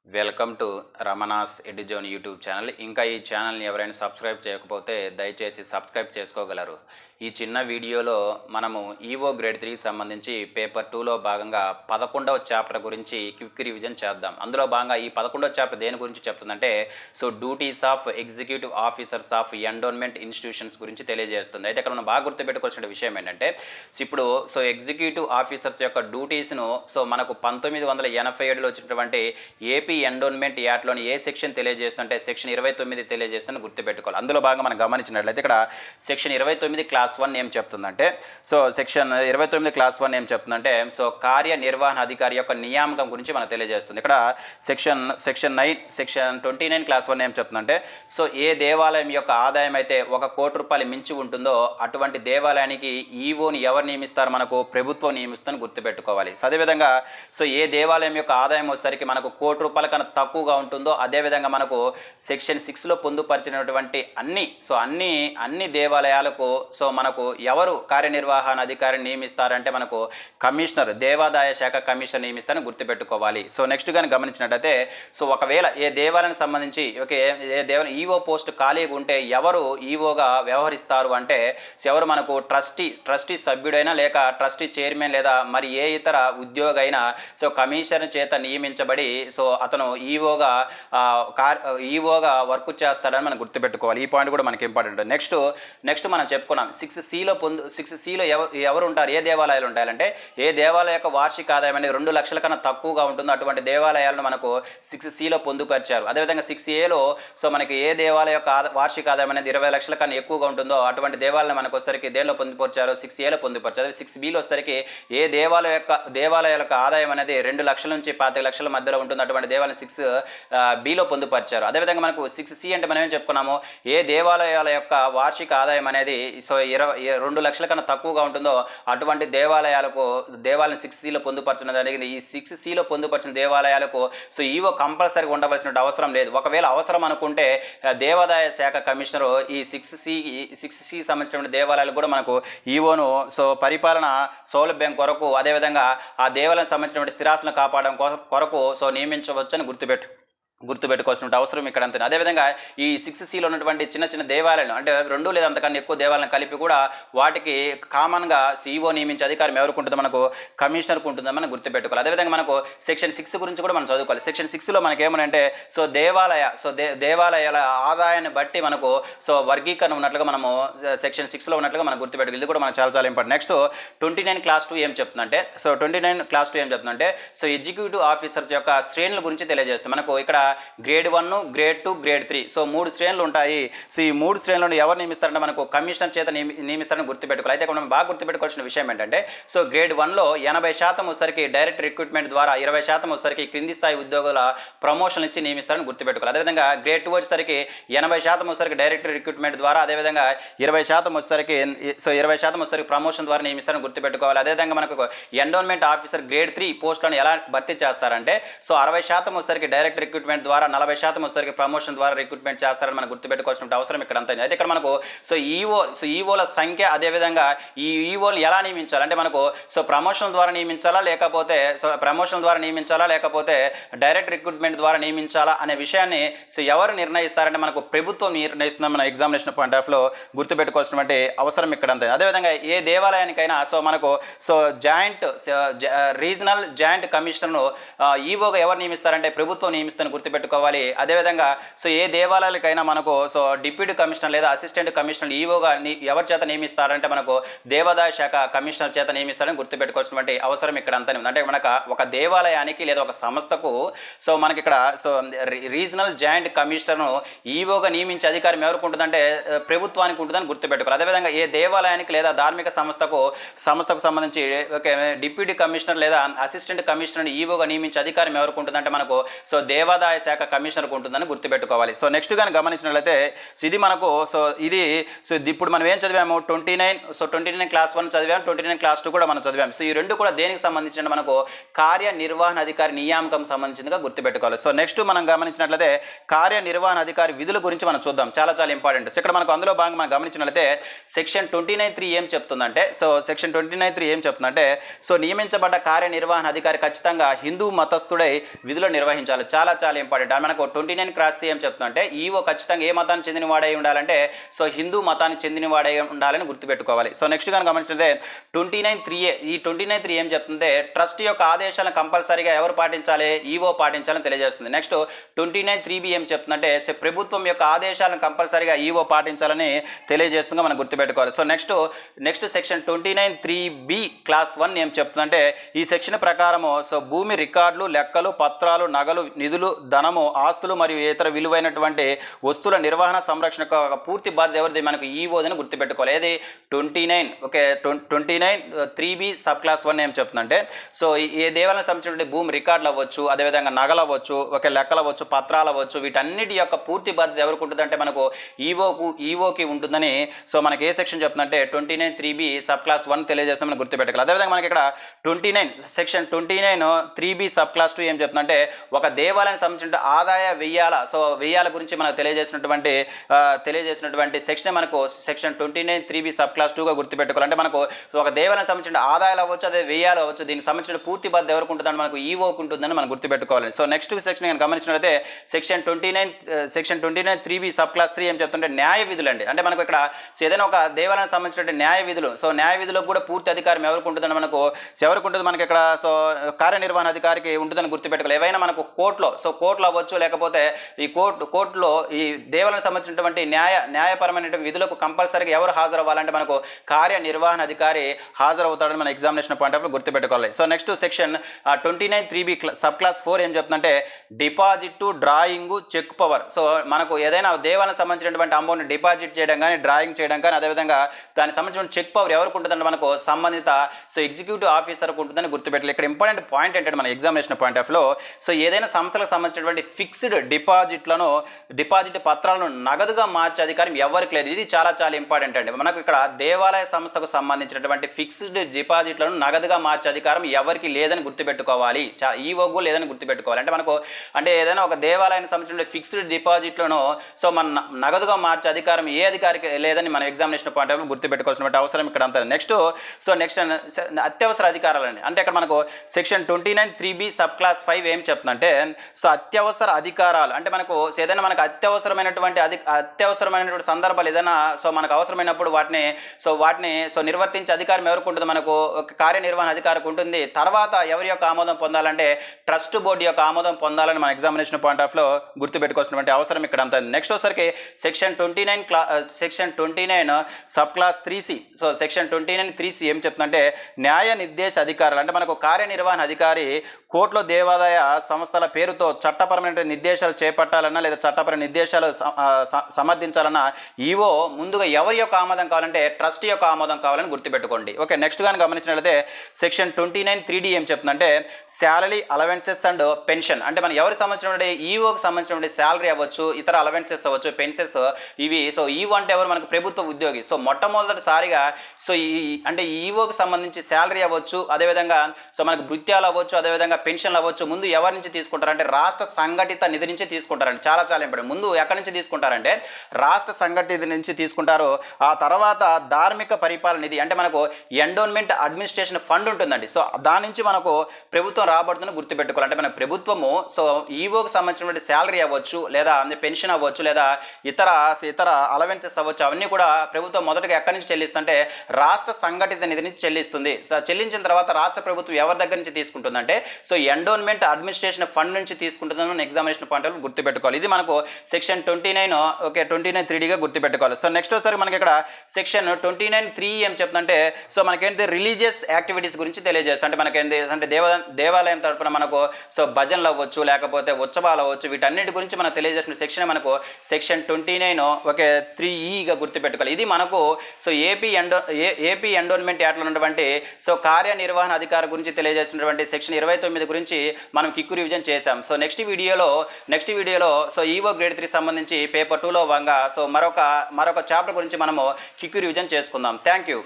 Welcome to Ramana's Eduzone YouTube channel. ఇంకా ఈ ఛానల్ని ఎవరైనా సబ్స్క్రైబ్ చేయకపోతే దయచేసి సబ్స్క్రైబ్ చేసుకోగలరు. ఈ చిన్న వీడియోలో మనము ఈవో గ్రేడ్ 3కి సంబంధించి పేపర్ 2లో భాగంగా 11వ చాప్టర్ గురించి క్విక్ రివిజన్ చేద్దాం. అందులో భాగంగా ఈ 11వ చాప్టర్ దేని గురించి చెప్తుందంటే duties of executive officers of endowment institutions గురించి తెలియజేస్తుంది. అయితే ఇక్కడ మనం బాగా గుర్తుపెట్టుకోవాల్సిన విషయం ఏంటంటే ఇప్పుడు ఎగ్జిక్యూటివ్ ఆఫీసర్స్ యొక్క డ్యూటీస్ను మనకు 1987లో వచ్చినటువంటి ఏపీ ఎండోన్మెంట్ యాక్ట్లోని ఏ సెక్షన్ తెలియజేస్తుందంటే సెక్షన్ 29 తెలియజేస్తుందని గుర్తుపెట్టుకోవాలి. అందులో భాగంగా మనం గమనించినట్లయితే ఇక్కడ సెక్షన్ 29 క్లాస్ 1 ఏం చెప్తుందంటే సెక్షన్ 29 క్లాస్ 1 ఏం చెప్తుందంటే కార్యనిర్వహణ అధికారి యొక్క నియామకం గురించి మనకు తెలియజేస్తుంది. ఇక్కడ సెక్షన్ 29 క్లాస్ 1 ఏం చెప్తుందంటే ఏ దేవాలయం యొక్క ఆదాయం అయితే 1 కోటి రూపాయలు మించి ఉంటుందో అటువంటి దేవాలయానికి ఈవోని ఎవరు నియమిస్తారు? మనకు ప్రభుత్వం నియమిస్తుందని గుర్తుపెట్టుకోవాలి. అదేవిధంగా ఏ దేవాలయం యొక్క ఆదాయం వచ్చేసరికి మనకు 1 కోటి రూపాయల కన్నా తక్కువగా ఉంటుందో అదేవిధంగా మనకు సెక్షన్ 6లో పొందుపరిచినటువంటి అన్ని దేవాలయాలకు మనకు ఎవరు కార్యనిర్వహణ అధికారిని నియమిస్తారంటే మనకు కమిషనర్, దేవాదాయ శాఖ కమిషనర్ నియమిస్తారని గుర్తుపెట్టుకోవాలి. నెక్స్ట్ కానీ గమనించినట్టయితే ఒకవేళ ఏ దేవాలయానికి సంబంధించి ఏ దేవాలయం ఈవో పోస్ట్ ఖాళీగా ఉంటే ఎవరు ఈవోగా వ్యవహరిస్తారు అంటే ఎవరు మనకు ట్రస్టీ సభ్యుడైనా లేక ట్రస్టీ చైర్మన్ లేదా మరి ఏ ఇతర ఉద్యోగి అయినా కమిషనర్ చేత నియమించబడి అతను ఈవోగా వర్క్ చేస్తాడని మనం గుర్తుపెట్టుకోవాలి. ఈ పాయింట్ కూడా మనకి ఇంపార్టెంట్. నెక్స్ట్ మనం చెప్పుకున్నాం 6Cలో ఎవరు ఉంటారు, ఏ దేవాలయాలు ఉంటాయంటే ఏ దేవాలయ యొక్క వార్షిక ఆదాయం అనేది 2 లక్షల కన్నా తక్కువగా ఉంటుందో అటువంటి దేవాలయాలను మనకు 6Cలో పొందుపరిచారు. అదేవిధంగా 6Aలో మనకి ఏ దేవాలయ యొక్క వార్షిక ఆదాయం అనేది 20 లక్షల కన్నా ఎక్కువగా ఉంటుందో అటువంటి దేవాలయాలను మనకు వచ్చరికి దేనిలో పొందుపరిచారు? 6Aలో పొందుపరిచారు. అదే 6Bలో వచ్చరికి ఏ దేవాలయాల యొక్క ఆదాయం అనేది 2 లక్షల నుంచి 25 లక్షల మధ్యలో ఉంటుంది అటువంటి దేవాలయం 6Bలో పొందుపరిచారు. అదేవిధంగా మనకు 6C అంటే మనం ఏం చెప్పుకున్నాము? ఏ దేవాలయాల యొక్క వార్షిక ఆదాయం అనేది 2 లక్షల కన్నా తక్కువగా ఉంటుందో అటువంటి దేవాలయాలను 6Cలో పొందుపరచడం జరిగింది. ఈ 6Cలో పొందుపరిచిన దేవాలయాలకు ఈవో కంపల్సరీగా ఉండవలసిన అవసరం లేదు. ఒకవేళ అవసరం అనుకుంటే దేవాదాయ శాఖ కమిషనరు ఈ 6C సంబంధించిన దేవాలయాలు కూడా మనకు ఈవోను పరిపాలన సౌలభ్యం కొరకు అదేవిధంగా ఆ దేవాలయం సంబంధించినటువంటి స్థిరాస్తులను కాపాడడం కొరకు నియమించవచ్చని గుర్తుపెట్టుకోవాల్సిన అవసరం ఇక్కడ అంతే. అదేవిధంగా ఈ 6Cలో ఉన్నటువంటి చిన్న దేవాలయాలు అంటే 2 లేదా అంతకన్నా ఎక్కువ దేవాలయాలను కలిపి కూడా వాటికి కామన్గా ఈవో నియమించే అధికారం ఎవరికి ఉంటుందో? మనకు కమిషనర్కు ఉంటుందని మనం గుర్తుపెట్టుకోవాలి. అదేవిధంగా మనకు సెక్షన్ 6 గురించి కూడా మనం చదువుకోవాలి. సెక్షన్ 6లో మనకి ఏమనంటే దేవాలయాల ఆదాయాన్ని బట్టి మనకు వర్గీకరణ ఉన్నట్లుగా మనము సెక్షన్ 6లో ఉన్నట్లుగా మనం గుర్తుపెట్టుకోవాలి. ఇది కూడా మనకు చాలా ఇంపార్టెంట్. నెక్స్ట్ 29 క్లాస్ 2 ఏం చెప్తుందంటే 29 క్లాస్ 2 ఏం చెప్తుందంటే ఎగ్జిక్యూటివ్ ఆఫీసర్స్ యొక్క శ్రేణుల గురించి తెలియజేస్తుంది. మనకు ఇక్కడ గ్రేడ్ 1, గ్రేడ్ 2, గ్రేడ్ 3 3 శ్రేణులు ఉంటాయి. ఈ 3 శ్రేణులను ఎవరు నియమిస్తారంటే మనకు కమిషనర్ చేత నియమిస్తారని గుర్తుపెట్టుకోవాలి. అయితే మనం బాగా గుర్తుపెట్టుకోవాల్సిన విషయం ఏంటంటే గ్రేడ్ 1లో 80% వచ్చరికి డైరెక్ట్ రిక్రూట్మెంట్ ద్వారా 20% వచ్చరికి క్రింది స్థాయి ఉద్యోగుల ప్రమోషన్ ఇచ్చి నియమిస్తారని గుర్తుపెట్టుకోవాలి. అదేవిధంగా గ్రేడ్ 2 వచ్చేసరికి 80% వచ్చరికి డైరెక్ట్ రిక్రూట్మెంట్ ద్వారా అదేవిధంగా 20% వచ్చరికి ప్రమోషన్ ద్వారా నియమిస్తారని గుర్తుపెట్టుకోవాలి. అదేవిధంగా మనకు ఎండోన్మెంట్ ఆఫీసర్ గ్రేడ్ 3 పోస్టులను ఎలా భర్తీ చేస్తారంటే 60% వచ్చరికి డైరెక్ట్ రిక్రూట్మెంట్ ద్వారా 40% వచ్చరికి ప్రమోషన్ ద్వారా రిక్రూట్మెంట్ చేస్తారని మనం గుర్తుపెట్టుకోవాల్సిన అవసరం ఇక్కడ అంతా. అయితే ఇక్కడ మనకు ఈవోల సంఖ్య అదేవిధంగా ఈ ఈవోలు ఎలా నియమించాలంటే మనకు ప్రమోషన్ ద్వారా నియమించాలా లేకపోతే డైరెక్ట్ రిక్రూట్మెంట్ ద్వారా నియమించాలా అనే విషయాన్ని ఎవరు నిర్ణయిస్తారంటే మనకు ప్రభుత్వం నిర్ణయిస్తుందని మన ఎగ్జామినేషన్ పాయింట్ ఆఫ్ లో గుర్తుపెట్టుకోవాల్సినటువంటి అవసరం ఇక్కడ అంతే. అదేవిధంగా ఏ దేవాలయానికైనా మనకు జాయింట్ రీజనల్ జాయింట్ కమిషనర్ను ఈవోగా ఎవరు నియమిస్తారంటే ప్రభుత్వం నియమిస్తారని గుర్తుపెట్టుకోవాలి. అదేవిధంగా ఏ దేవాలయాలకైనా మనకు డిప్యూటీ కమిషనర్ లేదా అసిస్టెంట్ కమిషనర్ ఈవోగా ఎవరి చేత నియమిస్తారంటే మనకు దేవాదాయ శాఖ కమిషనర్ చేత నియమిస్తారని గుర్తుపెట్టుకోవాల్సినటువంటి అవసరం ఇక్కడ అంతా ఉంది. అంటే మనకు ఒక దేవాలయానికి లేదా ఒక సంస్థకు మనకి ఇక్కడ రీజనల్ జాయింట్ కమిషనర్ను ఈవోగా నియమించే అధికారం ఎవరికి ఉంటుందంటే ప్రభుత్వానికి ఉంటుందని గుర్తుపెట్టుకోవాలి. అదేవిధంగా ఏ దేవాలయానికి లేదా ధార్మిక సంస్థకు సంబంధించి డిప్యూటీ కమిషనర్ లేదా అసిస్టెంట్ కమిషనర్ ఈవోగా నియమించే అధికారం ఎవరికి ఉంటుందంటే మనకు దేవాదాయ దేవాదాయ శాఖ కమిషనర్కు ఉంటుందని గుర్తుపెట్టుకోవాలి. సో నెక్స్ట్ కానీ గమనించినట్లయితే ఇది మనకు ఇప్పుడు మనం ఏం చదివాము 29 క్లాస్ 1 చదివాము, 29 క్లాస్ 2 కూడా మనం చదివాము. సో ఈ రెండు కూడా దేనికి సంబంధించిన మనకు కార్యనిర్వహణ అధికారి నియామకం సంబంధించిందిగా గుర్తుపెట్టుకోవాలి. సో నెక్స్ట్ మనం గమనించినట్లయితే కార్యనిర్వహణ అధికారి విధుల గురించి మనం చూద్దాం. చాలా చాలా ఇంపార్టెంట్. సో ఇక్కడ మనకు అందులో భాగంగా మనం గమనించినట్లయితే సెక్షన్ 29(3) ఏం చెప్తుందంటే సెక్షన్ 29(3) ఏం చెప్తుందంటే నియమించబడ్డ కార్యనిర్వహణ అధికారి ఖచ్చితంగా హిందూ మతస్థుడై విధులు నిర్వహించాలి. చాలా చాలా ఇంపార్టెంట్. మనకు 29 క్రాస్ ఏం చెప్తుందంటే ఈవో ఖచ్చితంగా ఏ మతానికి చెందిన వాడై ఉండాలంటే హిందూ మతానికి చెందిన వాడై ఉండాలని గుర్తుపెట్టుకోవాలి. సో నెక్స్ట్ కనుక గమనించినట్లయితే 29(3)A ఈ 29(3) ఏం చెప్తుంటే ట్రస్ట్ యొక్క ఆదేశాలను కంపల్సరీగా ఎవరు పాటించాలి? ఈవో పాటించాలని తెలియజేస్తుంది. నెక్స్ట్ 29(3)B ఏం చెప్తుందంటే ప్రభుత్వం యొక్క ఆదేశాలను కంపల్సరీగా ఈవో పాటించాలని తెలియజేస్తుందిగా మనం గుర్తుపెట్టుకోవాలి. So next section 29(3)B class 1 ఏం చెప్తుందంటే ఈ సెక్షన్ ప్రకారము భూమి రికార్డులు, లెక్కలు, పత్రాలు, నగలు, నిధులు, ధనము, ఆస్తులు మరియు ఇతర విలువైనటువంటి వస్తువుల నిర్వహణ సంరక్షణ పూర్తి బాధ్యత ఎవరిది? మనకు ఈవోదని గుర్తుపెట్టుకోవాలి. ఏది 29(3)B సబ్ క్లాస్ 1 ఏం చెప్తుందంటే ఏ దేవాలయానికి సంబంధించిన భూమి రికార్డులు అవ్వచ్చు, అదేవిధంగా నగలు అవ్వచ్చు, లెక్కలు అవ్వచ్చు, పత్రాలు అవ్వచ్చు, వీటన్నిటి యొక్క పూర్తి బాధ్యత ఎవరికి ఉంటుందంటే మనకు ఈవోకి ఉంటుందని మనకి ఏ సెక్షన్ చెప్తుందంటే 29(3)B సబ్ క్లాస్ 1 తెలియజేస్తాం మనం గుర్తుపెట్టుకోవాలి. అదేవిధంగా మనకి ఇక్కడ సెక్షన్ 29(3)B సబ్ క్లాస్ 2 ఏం చెప్తుందంటే ఒక దేవాలయానికి సంబంధించిన ఆదాయ వ్యయాల గురించి మనకు తెలియజేసినటువంటి సెక్షన్ మనకు సెక్షన్ 29(3)B సబ్ క్లాస్ 2గా గుర్తుపెట్టుకోవాలి. అంటే మనకు ఒక దేవాలయానికి సంబంధించిన ఆదాయాలు అవ్వచ్చు, అదే వ్యయాలు అవ్వచ్చు, దీనికి సంబంధించిన పూర్తి బాధ్యత ఎవరికి ఉంటుందని మనకు ఈవోకి ఉంటుందని మనం గుర్తుపెట్టుకోవాలి. సో నెక్స్ట్ సెక్షన్ నేను గమనించినట్లయితే సెక్షన్ 29(3)B సబ్ క్లాస్ 3 ఏం చెప్తుంటే న్యాయ విధులు అండి. అంటే మనకు ఇక్కడ ఏదైనా ఒక దేవాలయానికి సంబంధించిన న్యాయ విధులు న్యాయ విధులకు కూడా పూర్తి అధికారం ఎవరికి ఉంటుందని మనకు మనకి ఇక్కడ కార్యనిర్వహణ అధికారికి ఉంటుందని గుర్తుపెట్టుకోవాలి. ఏవైనా మనకు కోర్టులో అవ్వచ్చు, లేకపోతే ఈ కోర్టులో ఈ దేవాలయానికి సంబంధించినటువంటి న్యాయపరమైన విధులకు కంపల్సరీగా ఎవరు హాజరవ్వాలంటే మనకు కార్యనిర్వహణ అధికారి హాజరవుతాడని మన ఎగ్జామినేషన్ పాయింట్ ఆఫ్ గుర్తుపెట్టుకోవాలి. So next section 29(3)B sub class 4 ఏం చెప్తుందంటే డిపాజిట్, డ్రాయింగ్, చెక్ పవర్. మనకు ఏదైనా దేవాలయానికి సంబంధించినటువంటి అమౌంట్ డిపాజిట్ చేయడం కానీ, డ్రాయింగ్ చేయడం కానీ, అదేవిధంగా దానికి సంబంధించిన చెక్ పవర్ ఎవరికి ఉంటుందంటే మనకు సంబంధిత ఎగ్జిక్యూటివ్ ఆఫీసర్కు ఉంటుందని గుర్తుపెట్టాలి. ఇక్కడ ఇంపార్టెంట్ పాయింట్ ఏంటంటే మన ఎగ్జామినేషన్ పాయింట్ ఆఫ్లో ఏదైనా సంస్థలకు సంబంధించినటువంటి ఫిక్స్డ్ డిపాజిట్ పత్రాలను నగదుగా మార్చే అధికారం ఎవరికి లేదు. ఇది చాలా చాలా ఇంపార్టెంట్ అండి. మనకు ఇక్కడ దేవాలయ సంస్థకు సంబంధించినటువంటి ఫిక్స్డ్ డిపాజిట్లను నగదుగా మార్చే అధికారం ఎవరికి లేదని గుర్తుపెట్టుకోవాలి. ఈవోకు లేదని గుర్తుపెట్టుకోవాలి. అంటే మనకు ఏదైనా ఒక దేవాలయానికి సంబంధించిన ఫిక్స్డ్ డిపాజిట్లను మన నగదుగా మార్చే అధికారం ఏ అధికారికి లేదని మన ఎగ్జామినేషన్ పాయింట్ ఆఫ్ గుర్తుపెట్టుకోవాల్సిన అవసరం ఇక్కడ అంతా. నెక్స్ట్ అత్యవసర అధికారాలండి. అంటే ఇక్కడ మనకు సెక్షన్ 29(3)B సబ్ క్లాస్ 5 ఏం చెప్తుందంటే అత్యవసర అధికారాలు అంటే మనకు ఏదైనా మనకు అత్యవసరమైనటువంటి సందర్భాలు ఏదైనా మనకు అవసరమైనప్పుడు వాటిని నిర్వర్తించే అధికారం ఎవరికి ఉంటుంది? మనకు కార్యనిర్వహణ అధికారికి ఉంటుంది. తర్వాత ఎవరి యొక్క ఆమోదం పొందాలంటే ట్రస్ట్ బోర్డు యొక్క ఆమోదం పొందాలని మన ఎగ్జామినేషన్ పాయింట్ ఆఫ్లో గుర్తుపెట్టుకోవాల్సినటువంటి అవసరం ఇక్కడ అంతా. నెక్స్ట్ వచ్చరికి section 29 sub class 3C. Section 29(3C) ఏం చెప్తుందంటే న్యాయ నిర్దేశ అధికారులు. అంటే మనకు కార్యనిర్వహణ అధికారి కోర్టులో దేవాదాయ సంస్థల పేరుతో చట్టపరమైన నిర్దేశాలు చేపట్టాలన్నా లేదా చట్టపరమైన నిర్దేశాలు సమర్థించాలన్నా ఈవో ముందుగా ఎవరి యొక్క ఆమోదం కావాలంటే ట్రస్ట్ యొక్క ఆమోదం కావాలని గుర్తుపెట్టుకోండి. ఓకే, నెక్స్ట్ కానీ గమనించినట్లయితే సెక్షన్ 29(3D) ఏం చెప్తుందంటే శాలరీ, అలవెన్సెస్ అండ్ పెన్షన్. అంటే మనం ఎవరికి సంబంధించినటువంటి ఈవోకి సంబంధించినటువంటి శాలరీ అవ్వచ్చు, ఇతర అలవెన్సెస్ అవ్వచ్చు, పెన్షన్స్ ఇవి. ఈవో అంటే ఎవరు? మనకు ప్రభుత్వ ఉద్యోగి. మొట్టమొదటిసారిగా అంటే ఈవోకి సంబంధించి శాలరీ అవ్వచ్చు, అదేవిధంగా మనకు భృత్యాలు అవ్వచ్చు, అదేవిధంగా పెన్షన్లు అవ్వచ్చు. ముందు ఎవరి నుంచి తీసుకుంటారంటే రాష్ట్ర సంఘటిత నిధి నుంచి తీసుకుంటారండి. చాలా చాలా ఇంపార్టెంట్. ముందు ఎక్కడి నుంచి తీసుకుంటారంటే రాష్ట్ర సంఘటిత నుంచి తీసుకుంటారు. ఆ తర్వాత ధార్మిక పరిపాలన నిధి అంటే మనకు ఎండోన్మెంట్ అడ్మినిస్ట్రేషన్ ఫండ్ ఉంటుందండి. దాని నుంచి మనకు ప్రభుత్వం రాబడుతుందని గుర్తుపెట్టుకోవాలి. అంటే మన ప్రభుత్వము ఈవోకి సంబంధించినటువంటి శాలరీ అవ్వచ్చు, లేదా పెన్షన్ అవ్వచ్చు, లేదా ఇతర అలవెన్సెస్ అవ్వచ్చు, అవన్నీ కూడా ప్రభుత్వం మొదటగా ఎక్కడి నుంచి చెల్లిస్తుందంటే రాష్ట్ర సంఘటిత నిధి నుంచి చెల్లిస్తుంది. చెల్లించిన తర్వాత రాష్ట్ర ప్రభుత్వం ఎవరి దగ్గర నుంచి తీసుకుంటుందంటే ఎండోన్మెంట్ అడ్మినిస్ట్రేషన్ ఫండ్ నుంచి తీసుకుంటుందని ఎగ్జామినేషన్ పాయింట్ ఆఫ్ గుర్తుపెట్టుకోవాలి. ఇది మనకు సెక్షన్ 29(3Dగా గుర్తుపెట్టుకోవాలి. నెక్స్ట్ ఒకసారి మనకి ఇక్కడ సెక్షన్ 29(3) ఏం చెప్తుందంటే మనకేంటి రిలీజియస్ యాక్టివిటీస్ గురించి తెలియజేస్తుంది. అంటే మనకేంటి అంటే దేవాలయం తరపున మనకు భజనలు అవ్వచ్చు, లేకపోతే ఉత్సవాలు అవ్వచ్చు, వీటన్నిటి గురించి మనకు తెలియజేసిన సెక్షన్ మనకు సెక్షన్ 29(3)గా గుర్తుపెట్టుకోవాలి. ఇది మనకు ఏపీ ఎండోన్మెంట్ యాక్ట్లో ఉన్నటువంటి కార్యనిర్వహణ అధికారి గురించి తెలియజేసినటువంటి సెక్షన్ 29 గురించి మనం కిక్కు రివిజన్ చేశాం. నెక్స్ట్ నెక్స్ట్ వీడియోలో సో ఈవో గ్రేడ్ 3 సంబంధించి పేపర్ 2లో భాగంగా సో మరొక చాప్టర్ గురించి మనము క్విక్ రివిజన్ చేసుకుందాం. Thank you.